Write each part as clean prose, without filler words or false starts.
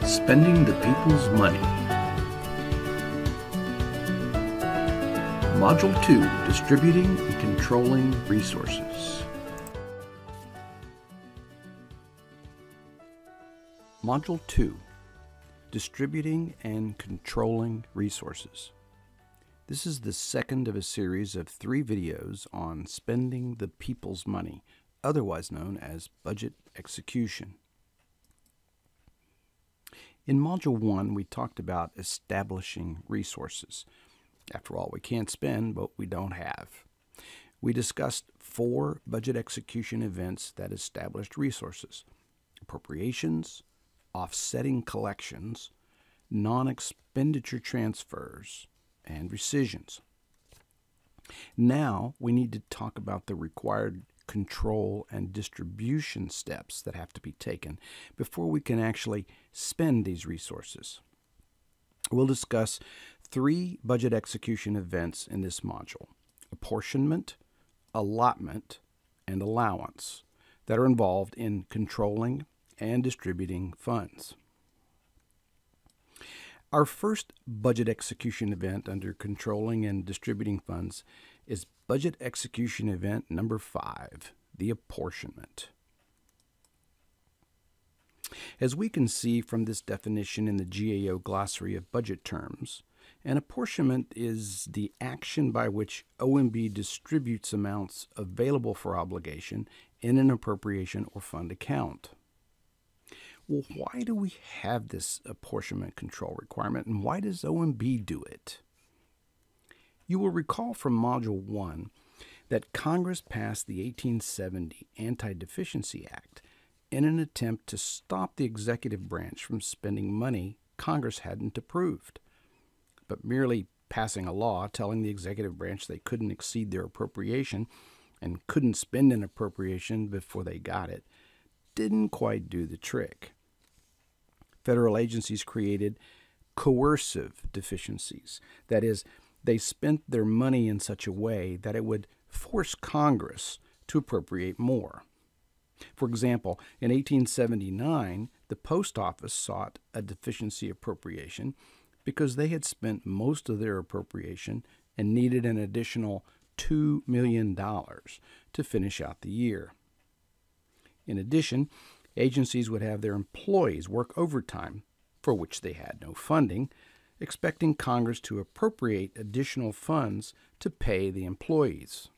Spending the people's money. Module 2, Distributing and Controlling Resources. Module 2, Distributing and Controlling Resources. This is the second of a series of 3 videos on spending the people's money, otherwise known as budget execution. In Module 1, we talked about establishing resources. After all, we can't spend what we don't have. We discussed 4 budget execution events that established resources: appropriations, offsetting collections, non-expenditure transfers, and rescissions. Now we need to talk about the required control and distribution steps that have to be taken before we can actually spend these resources. We'll discuss 3 budget execution events in this module: apportionment, allotment, and allowance, that are involved in controlling and distributing funds. Our first budget execution event under controlling and distributing funds is budget execution event number 5, the apportionment. As we can see from this definition in the GAO glossary of budget terms, an apportionment is the action by which OMB distributes amounts available for obligation in an appropriation or fund account. Well, why do we have this apportionment control requirement, and why does OMB do it? You will recall from Module 1 that Congress passed the 1870 Anti-Deficiency Act in an attempt to stop the executive branch from spending money Congress hadn't approved. But merely passing a law telling the executive branch they couldn't exceed their appropriation and couldn't spend an appropriation before they got it didn't quite do the trick. Federal agencies created coercive deficiencies. That is, they spent their money in such a way that it would force Congress to appropriate more. For example, in 1879, the Post Office sought a deficiency appropriation because they had spent most of their appropriation and needed an additional $2 million to finish out the year. In addition, agencies would have their employees work overtime, for which they had no funding, expecting Congress to appropriate additional funds to pay the employees.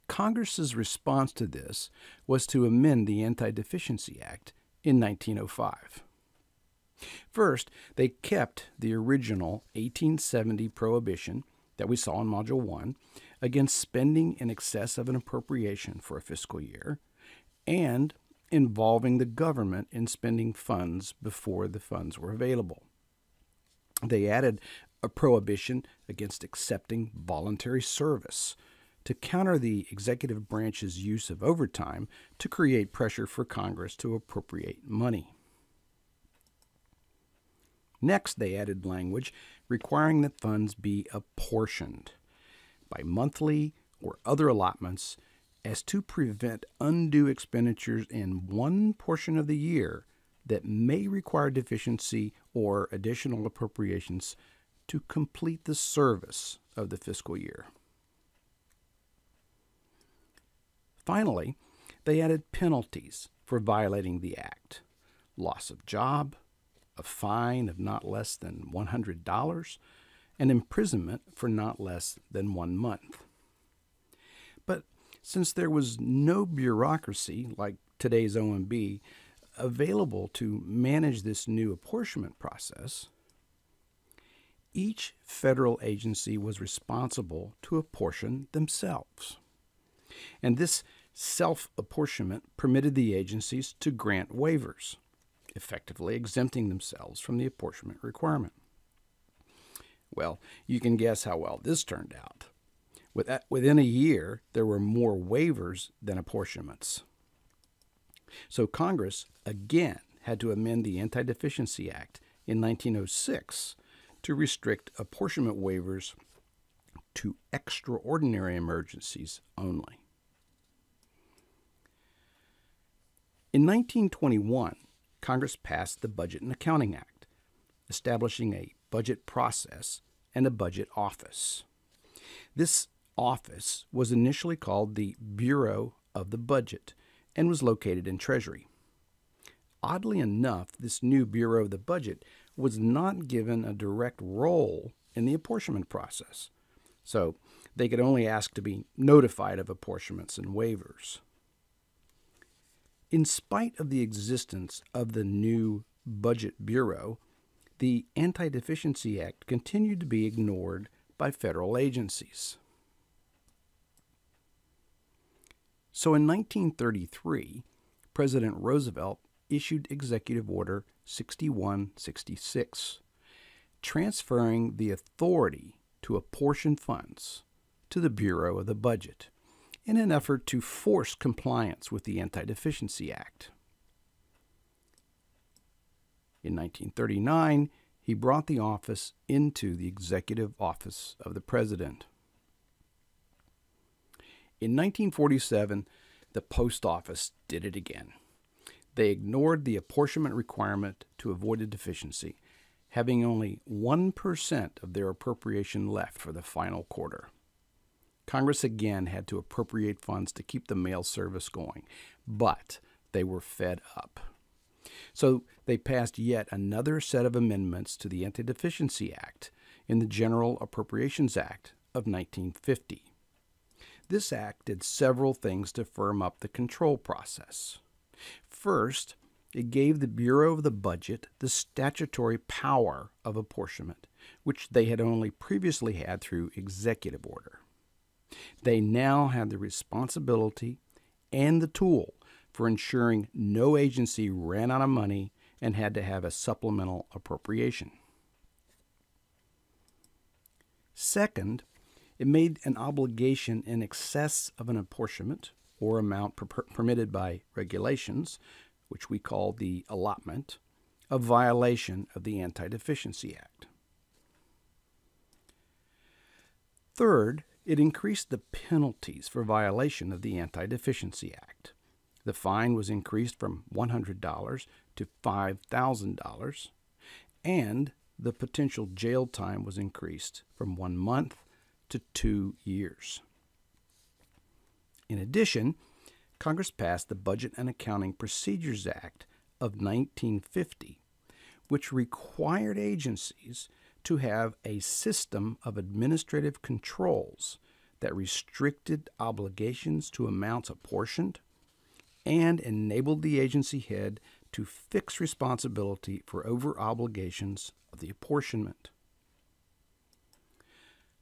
Congress's response to this was to amend the Anti-Deficiency Act in 1905. First, they kept the original 1870 prohibition that we saw in Module 1 against spending in excess of an appropriation for a fiscal year and involving the government in spending funds before the funds were available. They added a prohibition against accepting voluntary service to counter the executive branch's use of overtime to create pressure for Congress to appropriate money. Next, they added language requiring that funds be apportioned by monthly or other allotments as to prevent undue expenditures in one portion of the year that may require deficiency or additional appropriations to complete the service of the fiscal year. Finally, they added penalties for violating the Act: loss of job, a fine of not less than $100, and imprisonment for not less than 1 month. But since there was no bureaucracy like today's OMB available to manage this new apportionment process, each federal agency was responsible to apportion themselves. And this self-apportionment permitted the agencies to grant waivers, effectively exempting themselves from the apportionment requirement. Well, you can guess how well this turned out. Within a year, there were more waivers than apportionments. So Congress again had to amend the Anti-Deficiency Act in 1906 to restrict apportionment waivers to extraordinary emergencies only. In 1921, Congress passed the Budget and Accounting Act, establishing a budget process and a budget office. This office was initially called the Bureau of the Budget and was located in Treasury. Oddly enough, this new Bureau of the Budget was not given a direct role in the apportionment process, so they could only ask to be notified of apportionments and waivers. In spite of the existence of the new Budget Bureau, the Anti-Deficiency Act continued to be ignored by federal agencies. So in 1933, President Roosevelt issued Executive Order 6166, transferring the authority to apportion funds to the Bureau of the Budget in an effort to force compliance with the Anti-Deficiency Act. In 1939, he brought the office into the Executive Office of the President. In 1947, the Post Office did it again. They ignored the apportionment requirement to avoid a deficiency, having only 1% of their appropriation left for the final quarter. Congress again had to appropriate funds to keep the mail service going, but they were fed up. So they passed yet another set of amendments to the Anti-Deficiency Act in the General Appropriations Act of 1950. This act did several things to firm up the control process. First, it gave the Bureau of the Budget the statutory power of apportionment, which they had only previously had through executive order. They now had the responsibility and the tool for ensuring no agency ran out of money and had to have a supplemental appropriation. Second, it made an obligation in excess of an apportionment or amount permitted by regulations, which we call the allotment, a violation of the Anti-Deficiency Act. Third, it increased the penalties for violation of the Anti-Deficiency Act. The fine was increased from $100 to $5,000, and the potential jail time was increased from 1 month to 2 years. In addition, Congress passed the Budget and Accounting Procedures Act of 1950, which required agencies to have a system of administrative controls that restricted obligations to amounts apportioned and enabled the agency head to fix responsibility for over-obligations of the apportionment.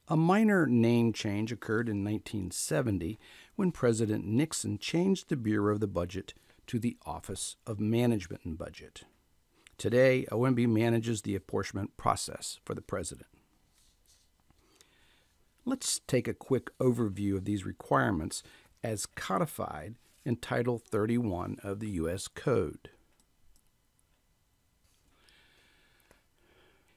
A minor name change occurred in 1970 when President Nixon changed the Bureau of the Budget to the Office of Management and Budget. Today, OMB manages the apportionment process for the President. Let's take a quick overview of these requirements as codified in Title 31 of the U.S. Code.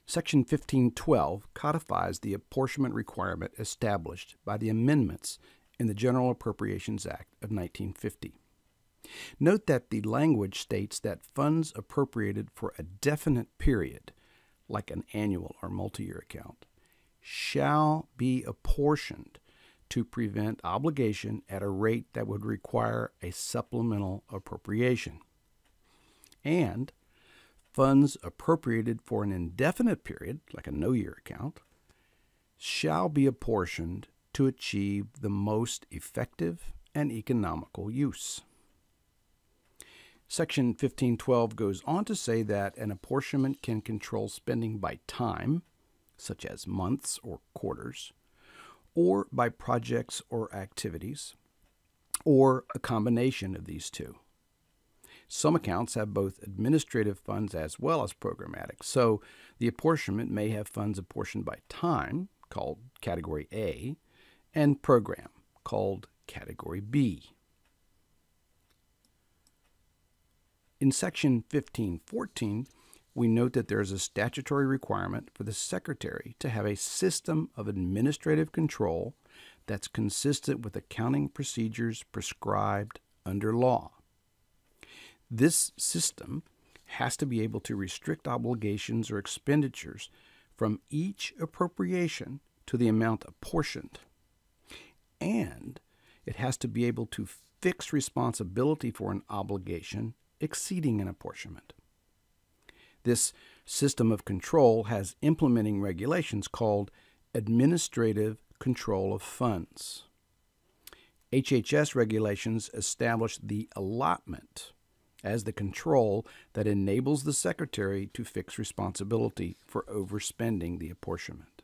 Section 1512 codifies the apportionment requirement established by the amendments in the General Appropriations Act of 1950. Note that the language states that funds appropriated for a definite period, like an annual or multi-year account, shall be apportioned to prevent obligation at a rate that would require a supplemental appropriation. And funds appropriated for an indefinite period, like a no-year account, shall be apportioned to achieve the most effective and economical use. Section 1512 goes on to say that an apportionment can control spending by time, such as months or quarters, or by projects or activities, or a combination of these two. Some accounts have both administrative funds as well as programmatic, so the apportionment may have funds apportioned by time, called Category A, and program, called Category B. In Section 1514, we note that there is a statutory requirement for the Secretary to have a system of administrative control that's consistent with accounting procedures prescribed under law. This system has to be able to restrict obligations or expenditures from each appropriation to the amount apportioned, and it has to be able to fix responsibility for an obligation exceeding an apportionment. This system of control has implementing regulations called Administrative Control of Funds. HHS regulations establish the allotment as the control that enables the Secretary to fix responsibility for overspending the apportionment.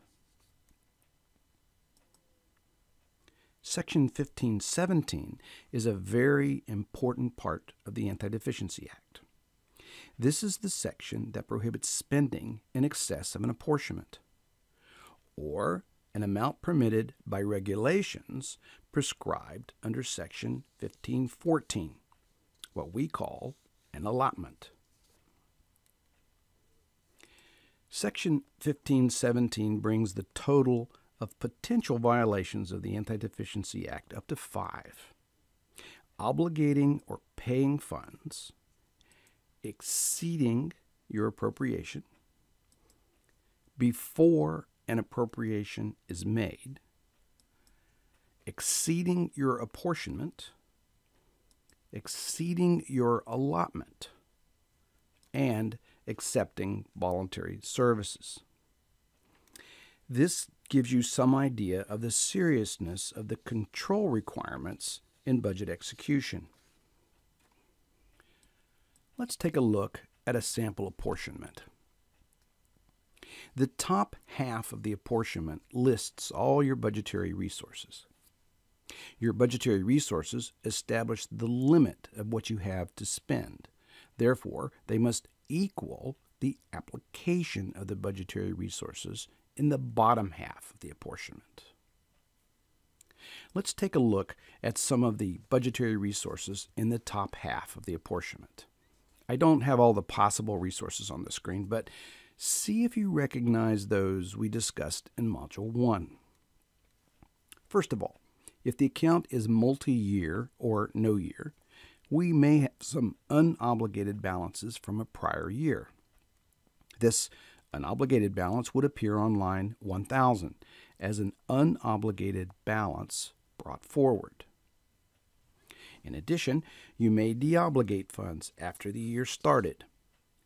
Section 1517 is a very important part of the Anti-Deficiency Act. This is the section that prohibits spending in excess of an apportionment, or an amount permitted by regulations prescribed under Section 1514, what we call an allotment. Section 1517 brings the total of potential violations of the Anti-Deficiency Act up to 5. Obligating or paying funds exceeding your appropriation before an appropriation is made, exceeding your apportionment, exceeding your allotment, and accepting voluntary services. This gives you some idea of the seriousness of the control requirements in budget execution. Let's take a look at a sample apportionment. The top half of the apportionment lists all your budgetary resources. Your budgetary resources establish the limit of what you have to spend. Therefore, they must equal the application of the budgetary resources in the bottom half of the apportionment. Let's take a look at some of the budgetary resources in the top half of the apportionment. I don't have all the possible resources on the screen, but see if you recognize those we discussed in Module 1. First of all, if the account is multi-year or no year, we may have some unobligated balances from a prior year. This unobligated balance would appear on line 1000 as an unobligated balance brought forward. In addition, you may deobligate funds after the year started.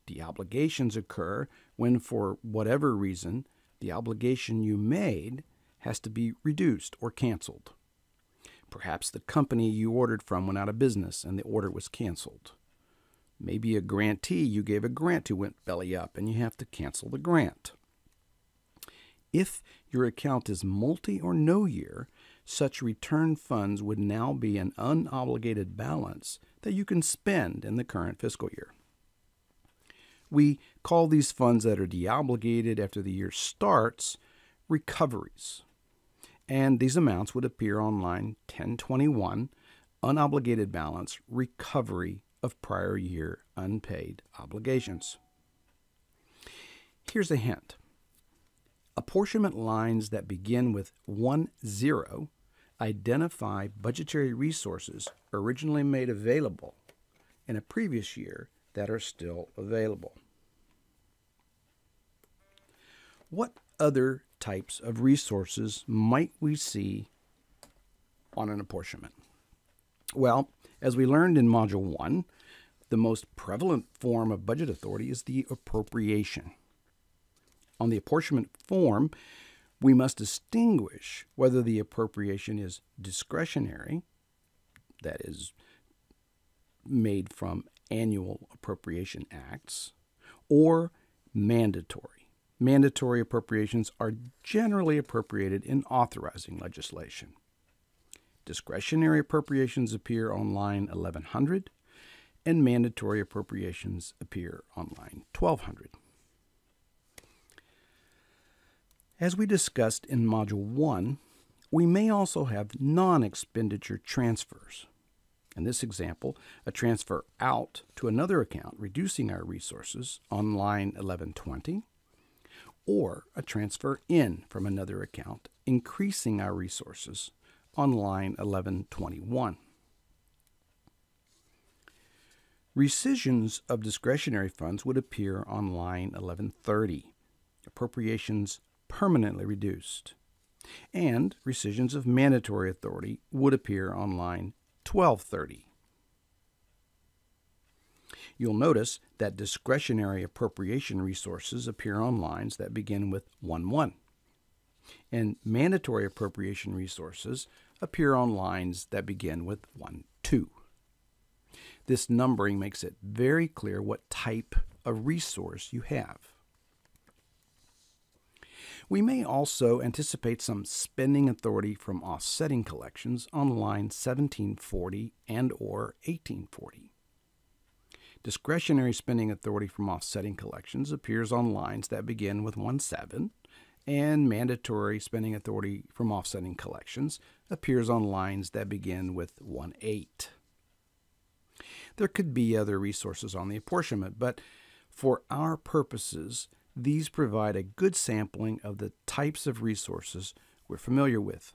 Deobligations occur when, for whatever reason, the obligation you made has to be reduced or canceled. Perhaps the company you ordered from went out of business and the order was canceled. Maybe a grantee you gave a grant to went belly up and you have to cancel the grant. If your account is multi or no year, such return funds would now be an unobligated balance that you can spend in the current fiscal year. We call these funds that are deobligated after the year starts recoveries, and these amounts would appear on line 1021, unobligated balance, recovery of prior year unpaid obligations. Here's a hint. Apportionment lines that begin with 10 identify budgetary resources originally made available in a previous year that are still available. What other types of resources might we see on an apportionment? Well, as we learned in Module 1, the most prevalent form of budget authority is the appropriation. On the apportionment form, we must distinguish whether the appropriation is discretionary, that is, made from annual appropriation acts, or mandatory. Mandatory appropriations are generally appropriated in authorizing legislation. Discretionary appropriations appear on line 1100, and mandatory appropriations appear on line 1200. As we discussed in Module 1, we may also have non-expenditure transfers. In this example, a transfer out to another account, reducing our resources on line 1120, or a transfer in from another account, increasing our resources on line 1121. Rescissions of discretionary funds would appear on line 1130, appropriations permanently reduced, and rescissions of mandatory authority would appear on line 1230. You'll notice that discretionary appropriation resources appear on lines that begin with 11, and mandatory appropriation resources appear on lines that begin with 12. This numbering makes it very clear what type of resource you have. We may also anticipate some spending authority from offsetting collections on line 1740 and or 1840. Discretionary spending authority from offsetting collections appears on lines that begin with 17, and mandatory spending authority from offsetting collections appears on lines that begin with 18. There could be other resources on the apportionment, but for our purposes, these provide a good sampling of the types of resources we're familiar with.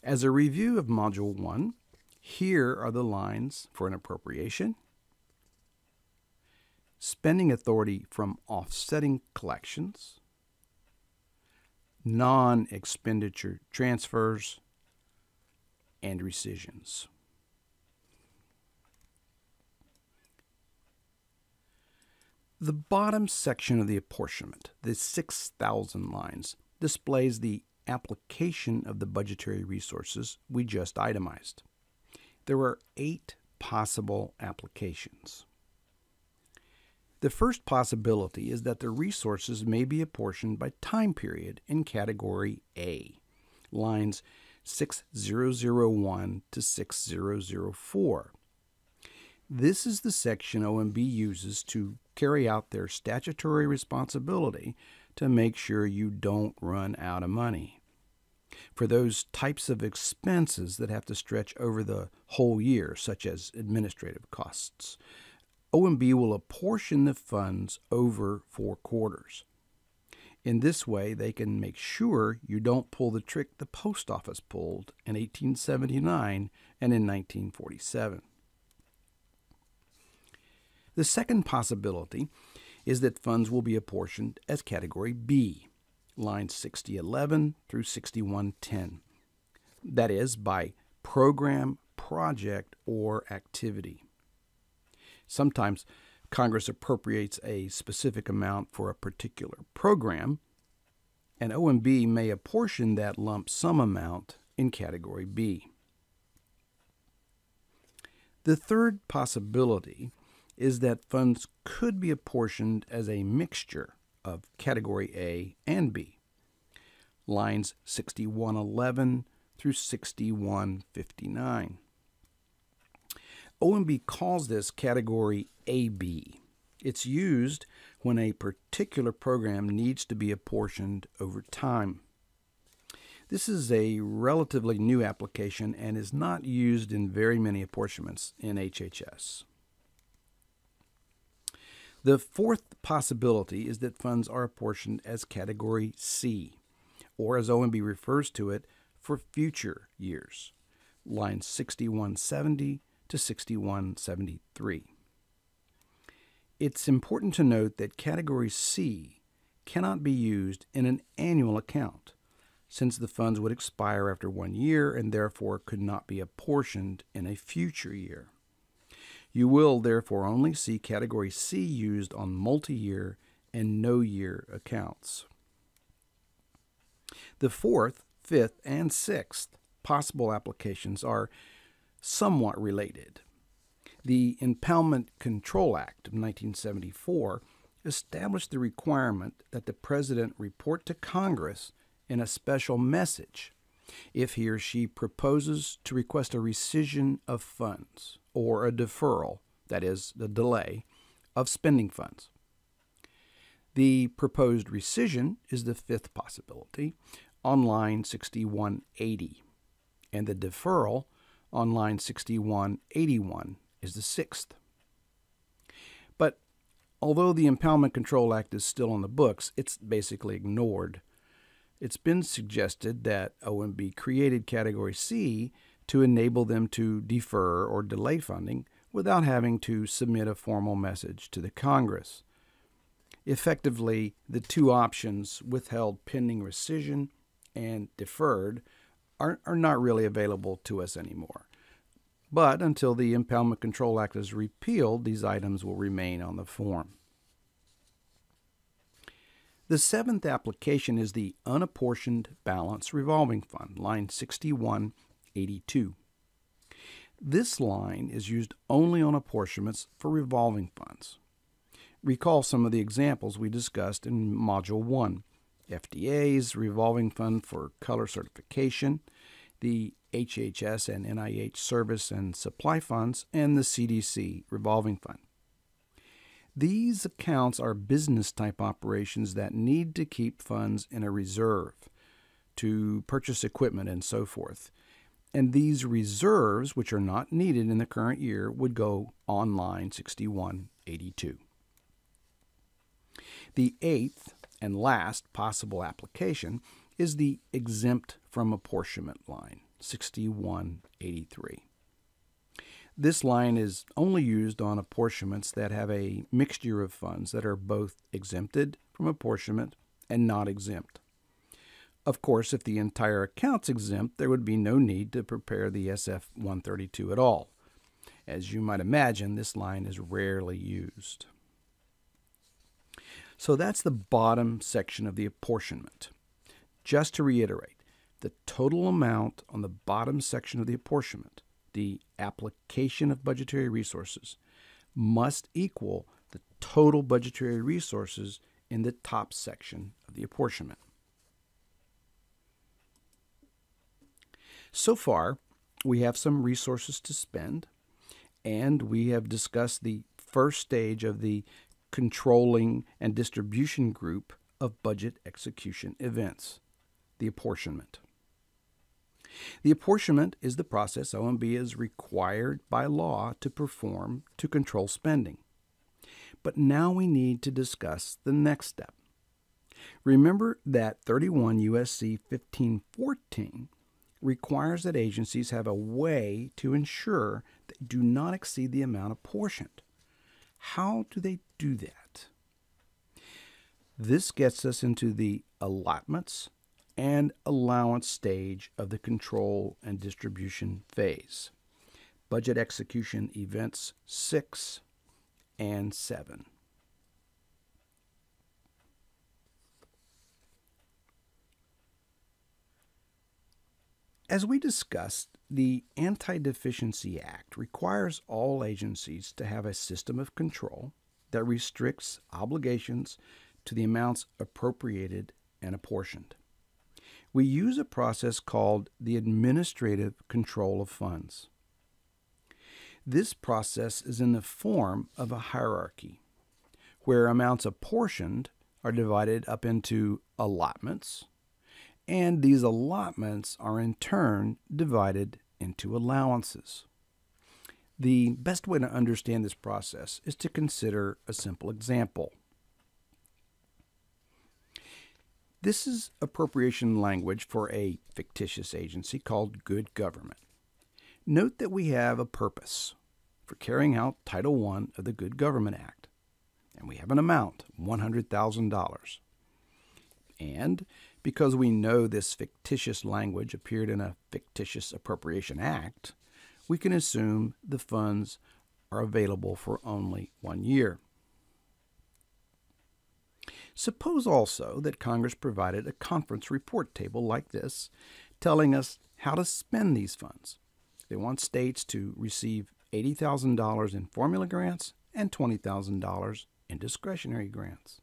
As a review of Module 1, here are the lines for an appropriation, spending authority from offsetting collections, non-expenditure transfers, and rescissions. The bottom section of the apportionment, the 6,000 lines, displays the application of the budgetary resources we just itemized. There are 8 possible applications. The first possibility is that the resources may be apportioned by time period in Category A, lines 6001 to 6004. This is the section OMB uses to carry out their statutory responsibility to make sure you don't run out of money. For those types of expenses that have to stretch over the whole year, such as administrative costs, OMB will apportion the funds over 4 quarters. In this way, they can make sure you don't pull the trick the post office pulled in 1879 and in 1947. The second possibility is that funds will be apportioned as Category B, lines 6011 through 6110. That is, by program, project, or activity. Sometimes Congress appropriates a specific amount for a particular program, and OMB may apportion that lump sum amount in Category B. The third possibility is that funds could be apportioned as a mixture of Category A and B, lines 6111 through 6159. OMB calls this Category AB. It's used when a particular program needs to be apportioned over time. This is a relatively new application and is not used in very many apportionments in HHS. The fourth possibility is that funds are apportioned as Category C, or as OMB refers to it, for future years, lines 6170 to 6173. It's important to note that Category C cannot be used in an annual account, since the funds would expire after 1 year and therefore could not be apportioned in a future year. You will therefore only see Category C used on multi-year and no-year accounts. The fourth, fifth, and sixth possible applications are somewhat related. The Impoundment Control Act of 1974 established the requirement that the President report to Congress in a special message if he or she proposes to request a rescission of funds or a deferral, that is, the delay, of spending funds. The proposed rescission is the fifth possibility on line 6180, and the deferral on line 6181 is the sixth. But although the Impoundment Control Act is still on the books, it's basically ignored. It's been suggested that OMB created Category C to enable them to defer or delay funding without having to submit a formal message to the Congress. Effectively, the two options, withheld pending rescission and deferred, are not really available to us anymore. But until the Impoundment Control Act is repealed, these items will remain on the form. The seventh application is the Unapportioned Balance Revolving Fund, line 6182. This line is used only on apportionments for revolving funds. Recall some of the examples we discussed in Module 1. FDA's revolving fund for color certification, the HHS and NIH service and supply funds, and the CDC revolving fund. These accounts are business-type operations that need to keep funds in a reserve to purchase equipment and so forth. And these reserves, which are not needed in the current year, would go on line 6182. The eighth and last possible application is the exempt from apportionment line, 6183. This line is only used on apportionments that have a mixture of funds that are both exempted from apportionment and not exempt. Of course, if the entire account's exempt, there would be no need to prepare the SF-132 at all. As you might imagine, this line is rarely used. So that's the bottom section of the apportionment. Just to reiterate, the total amount on the bottom section of the apportionment, the application of budgetary resources, must equal the total budgetary resources in the top section of the apportionment. So far, we have some resources to spend, and we have discussed the first stage of the controlling and distribution group of budget execution events, the apportionment. The apportionment is the process OMB is required by law to perform to control spending. But now we need to discuss the next step. Remember that 31 U.S.C. 1514 requires that agencies have a way to ensure they do not exceed the amount apportioned. How do they do that? This gets us into the allotments and allowance stage of the control and distribution phase. Budget execution events 6 and 7. As we discussed, the Anti-Deficiency Act requires all agencies to have a system of control that restricts obligations to the amounts appropriated and apportioned. We use a process called the administrative control of funds. This process is in the form of a hierarchy, where amounts apportioned are divided up into allotments, and these allotments are in turn divided into allowances. The best way to understand this process is to consider a simple example. This is appropriation language for a fictitious agency called good government. Note that we have a purpose for carrying out Title I of the Good Government Act, and we have an amount, $100,000. And because we know this fictitious language appeared in a fictitious appropriation act, we can assume the funds are available for only 1 year. Suppose also that Congress provided a conference report table like this, telling us how to spend these funds. They want states to receive $80,000 in formula grants and $20,000 in discretionary grants.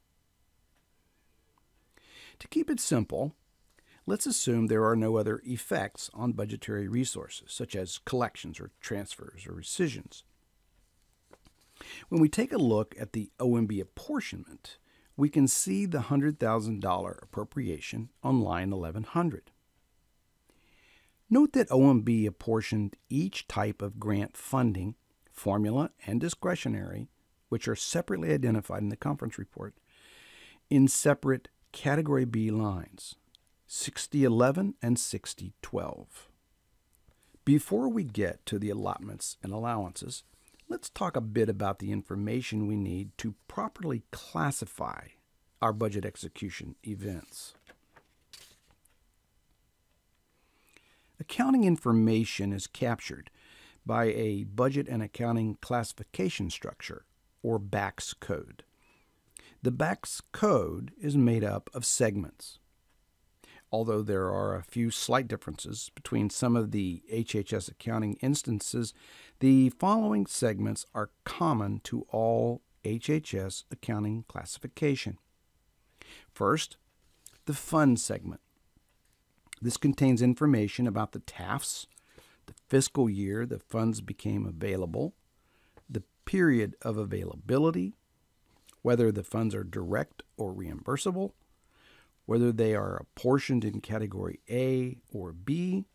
To keep it simple, let's assume there are no other effects on budgetary resources, such as collections or transfers or rescissions. When we take a look at the OMB apportionment, we can see the $100,000 appropriation on line 1100. Note that OMB apportioned each type of grant funding, formula, and discretionary, which are separately identified in the conference report, in separate Category B lines, 6011 and 6012. Before we get to the allotments and allowances, Let's talk a bit about the information we need to properly classify our budget execution events. Accounting information is captured by a Budget and Accounting Classification Structure, or BACS code. The BACS code is made up of segments. Although there are a few slight differences between some of the HHS accounting instances, the following segments are common to all HHS accounting classification. First, the Fund segment. This contains information about the TAFs, the fiscal year the funds became available, the period of availability, whether the funds are direct or reimbursable, whether they are apportioned in Category A or B,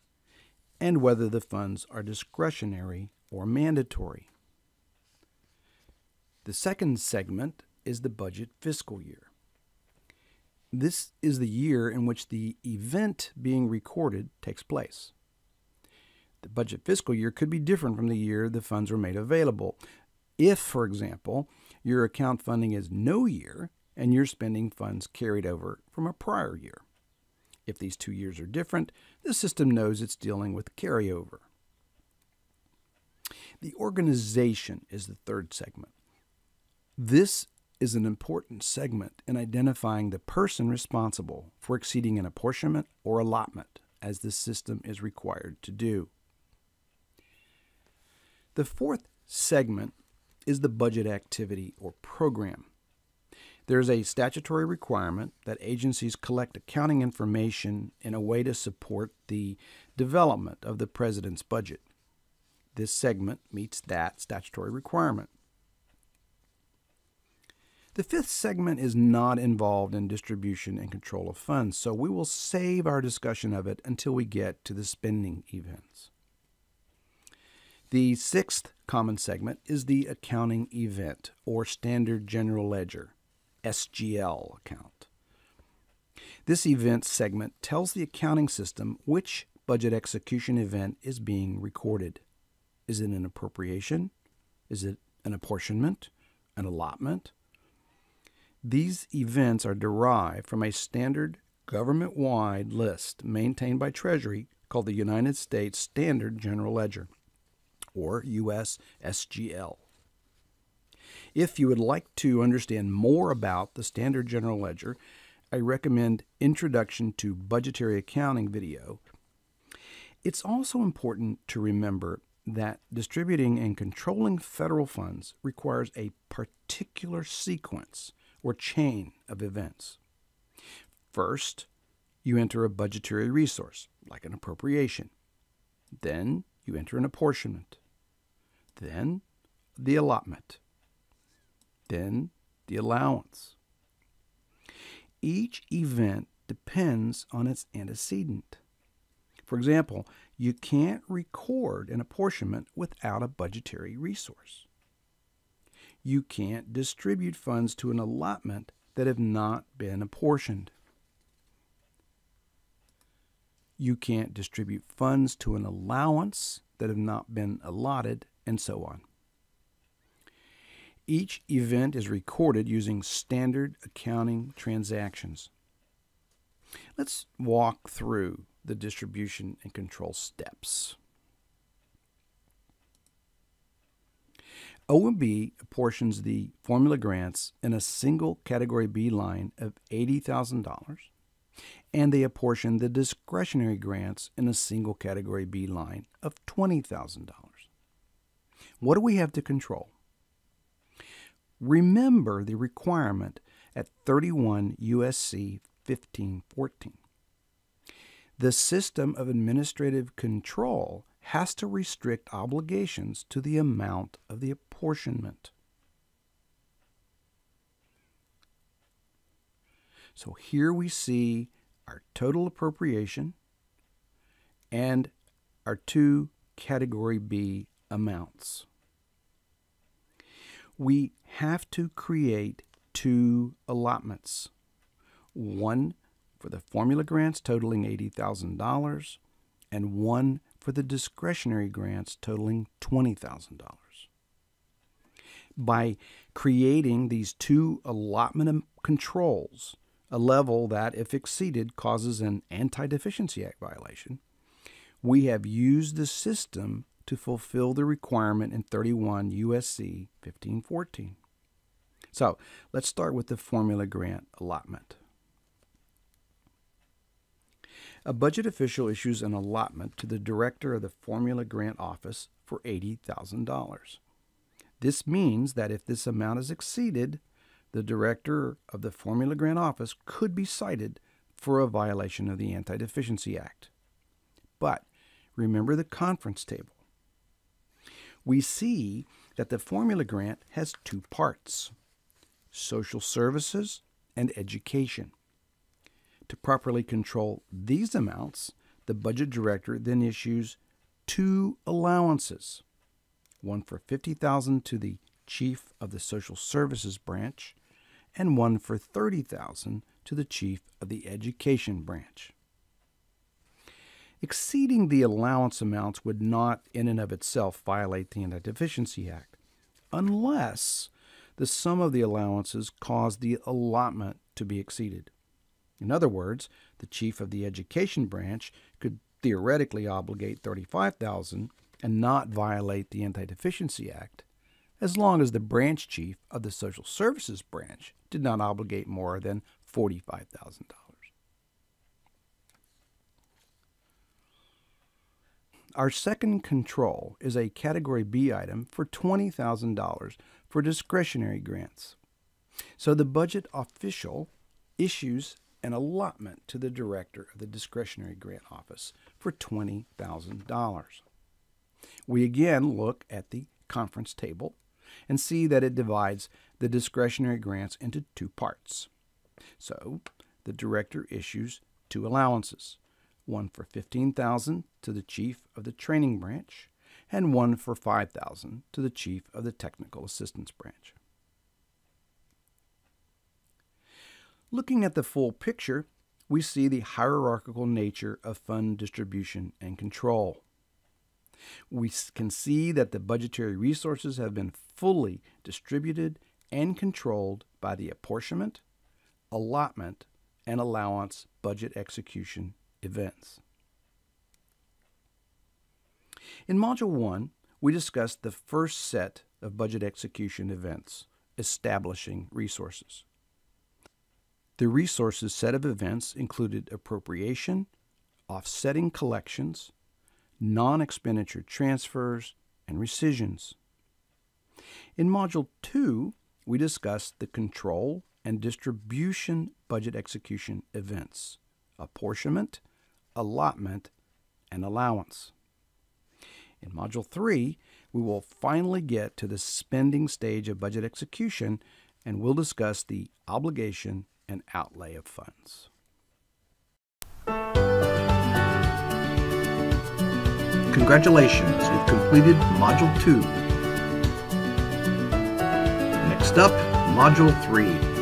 and whether the funds are discretionary or mandatory. The second segment is the budget fiscal year. This is the year in which the event being recorded takes place. The budget fiscal year could be different from the year the funds were made available. If, for example, your account funding is no year and you're spending funds carried over from a prior year. If these 2 years are different, the system knows it's dealing with carryover. The organization is the third segment. This is an important segment in identifying the person responsible for exceeding an apportionment or allotment, as the system is required to do. The fourth segment is the budget activity or program. There is a statutory requirement that agencies collect accounting information in a way to support the development of the President's budget. This segment meets that statutory requirement. The fifth segment is not involved in distribution and control of funds, so we will save our discussion of it until we get to the spending events. The sixth common segment is the accounting event, or Standard General Ledger, SGL account. This event segment tells the accounting system which budget execution event is being recorded. Is it an appropriation? Is it an apportionment? An allotment? These events are derived from a standard government-wide list maintained by Treasury called the United States Standard General Ledger, or US SGL. If you would like to understand more about the Standard General Ledger, I recommend Introduction to Budgetary Accounting video. It's also important to remember that distributing and controlling federal funds requires a particular sequence or chain of events. First, you enter a budgetary resource, like an appropriation. Then you enter an apportionment. Then the allotment. Then the allowance. Each event depends on its antecedent. For example, you can't record an apportionment without a budgetary resource. You can't distribute funds to an allotment that have not been apportioned. You can't distribute funds to an allowance that have not been allotted, and so on. Each event is recorded using standard accounting transactions. Let's walk through the distribution and control steps. OMB apportions the formula grants in a single Category B line of $80,000, and they apportion the discretionary grants in a single Category B line of $20,000. What do we have to control? Remember the requirement at 31 U.S.C. 1514. The system of administrative control has to restrict obligations to the amount of the apportionment. So here we see our total appropriation and our two Category B amounts. We have to create two allotments, one for the formula grants totaling $80,000 and one for the discretionary grants totaling $20,000. by creating these two allotment controls, a level that, if exceeded, causes an Anti-Deficiency Act violation, we have used the system to fulfill the requirement in 31 U.S.C. 1514. So let's start with the formula grant allotment. A budget official issues an allotment to the director of the formula grant office for $80,000. This means that if this amount is exceeded, the director of the formula grant office could be cited for a violation of the Anti-Deficiency Act. But remember the conference table. We see that the formula grant has two parts: social services and education. To properly control these amounts, the budget director then issues two allowances, one for $50,000 to the chief of the social services branch and one for $30,000 to the chief of the education branch. Exceeding the allowance amounts would not in and of itself violate the Anti-Deficiency Act, unless the sum of the allowances caused the allotment to be exceeded. In other words, the chief of the education branch could theoretically obligate $35,000 and not violate the Anti-Deficiency Act, as long as the branch chief of the social services branch did not obligate more than $45,000. Our second control is a Category B item for $20,000 for discretionary grants. So the budget official issues an allotment to the director of the discretionary grant office for $20,000. We again look at the conference table and see that it divides the discretionary grants into two parts. So the director issues two allowances, one for $15,000 to the chief of the training branch and one for $5,000 to the chief of the technical assistance branch. Looking at the full picture, we see the hierarchical nature of fund distribution and control. We can see that the budgetary resources have been fully distributed and controlled by the apportionment, allotment, and allowance budget execution events. In Module 1, we discussed the first set of budget execution events, establishing resources. The resources set of events included appropriation, offsetting collections, non-expenditure transfers, and rescissions. In Module 2, we discussed the control and distribution budget execution events, apportionment, allotment, and allowance. In Module 3, we will finally get to the spending stage of budget execution, and we'll discuss the obligation and outlay of funds. Congratulations, you've completed Module 2. Next up, Module 3.